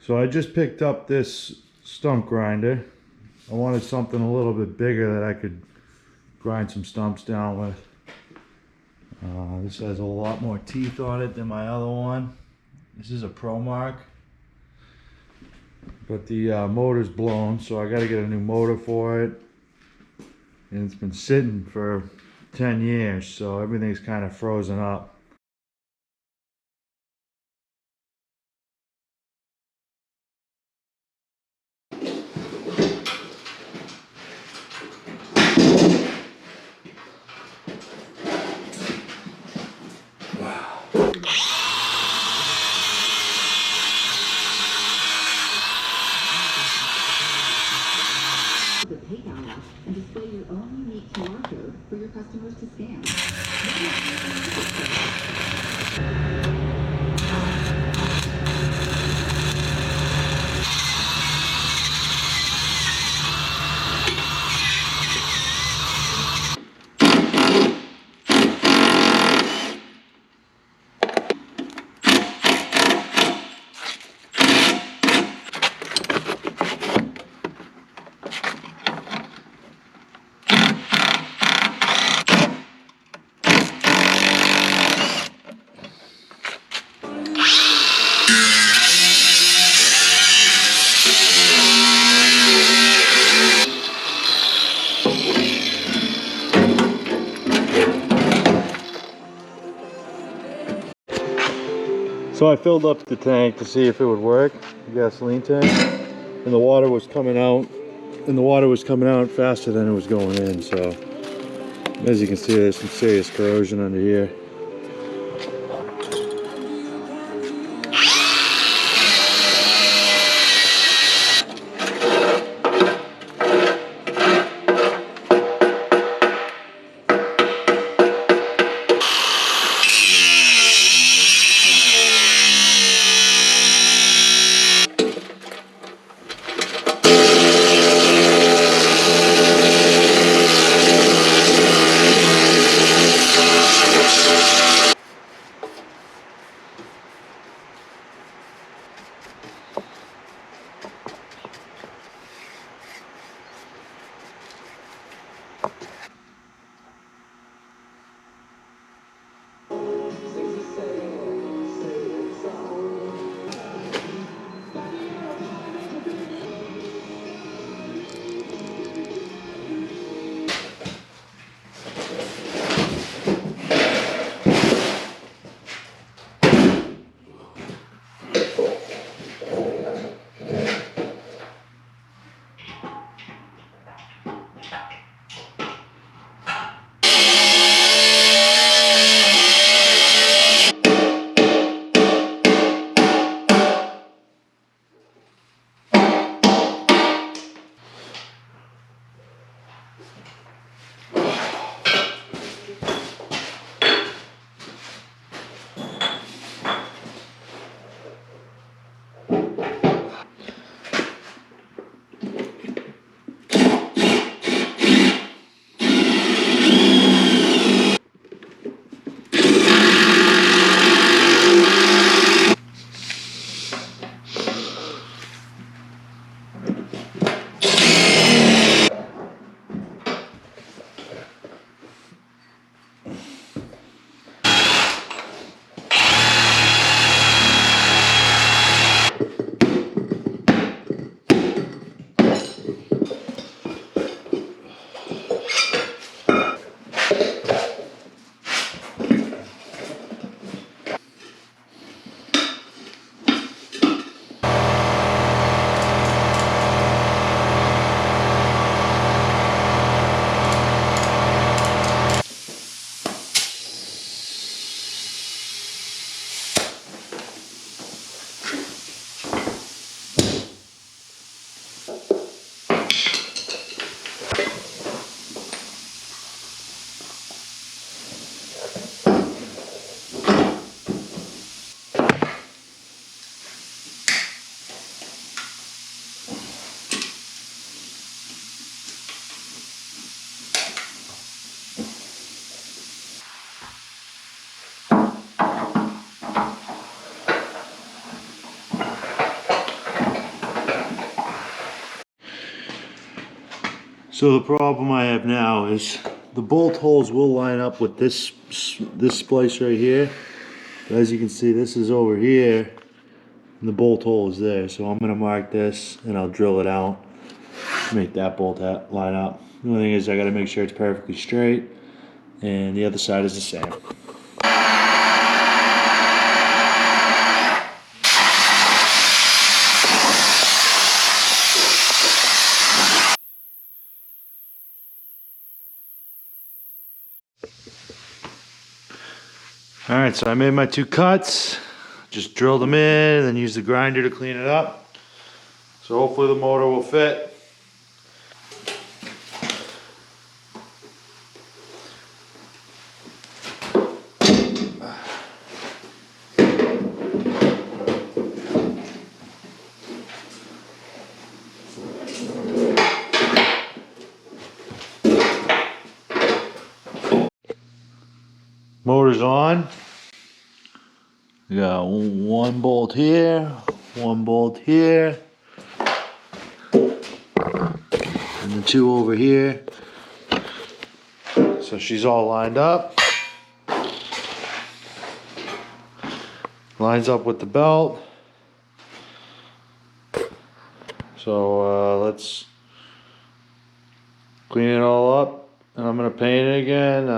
So I just picked up this stump grinder. I wanted something a little bit bigger that I could grind some stumps down with. This has a lot more teeth on it than my other one. This is a Promark, but the motor's blown, so I got to get a new motor for it. And it's been sitting for 10 years, so everything's kind of frozen up. The PayPal app and display your own unique QR code for your customers to scan. So I filled up the tank to see if it would work, the gasoline tank, and the water was coming out, faster than it was going in. So as you can see, there's some serious corrosion under here. So the problem I have now is the bolt holes will line up with this splice right here. But as you can see, this is over here and the bolt hole is there. So I'm gonna mark this and I'll drill it out, make that bolt line up. The only thing is I gotta make sure it's perfectly straight and the other side is the same. Alright, so I made my 2 cuts, just drilled them in and then used the grinder to clean it up. So hopefully the motor will fit. Motor's on. We got 1 bolt here, 1 bolt here, and the 2 over here. So she's all lined up. Lines up with the belt. So let's clean it all up, and I'm gonna paint it again.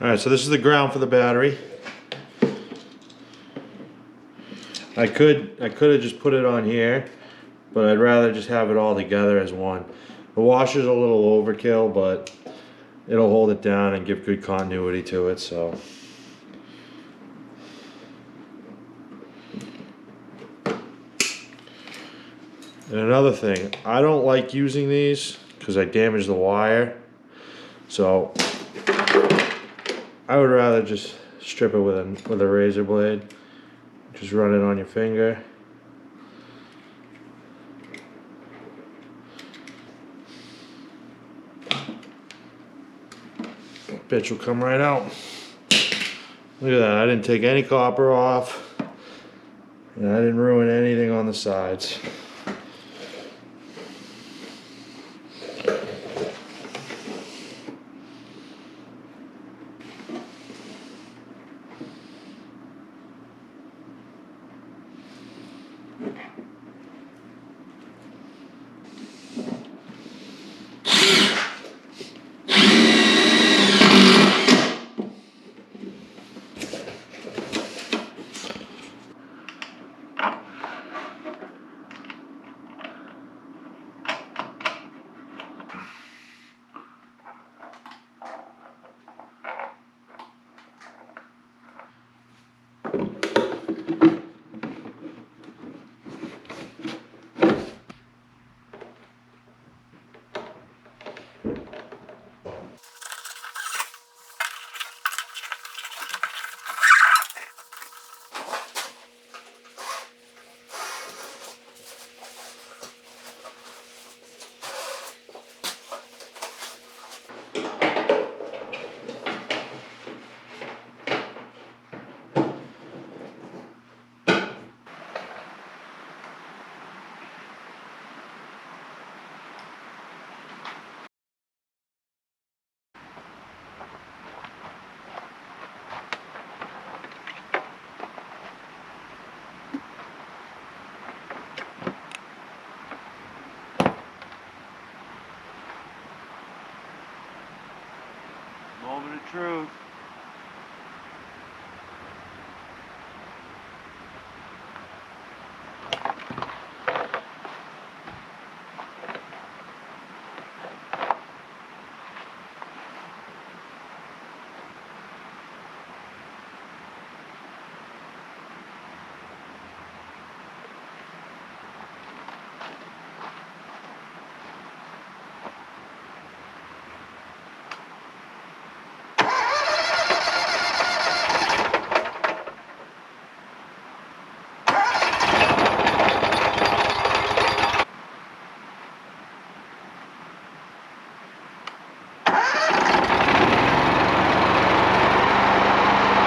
Alright, so this is the ground for the battery. I could have just put it on here, but I'd rather just have it all together as one. The washer's a little overkill, but it'll hold it down and give good continuity to it, so. And another thing, I don't like using these because I damage the wire. So I would rather just strip it with a razor blade. Just run it on your finger. Bitch will come right out. Look at that, I didn't take any copper off. And I didn't ruin anything on the sides. Moment of truth.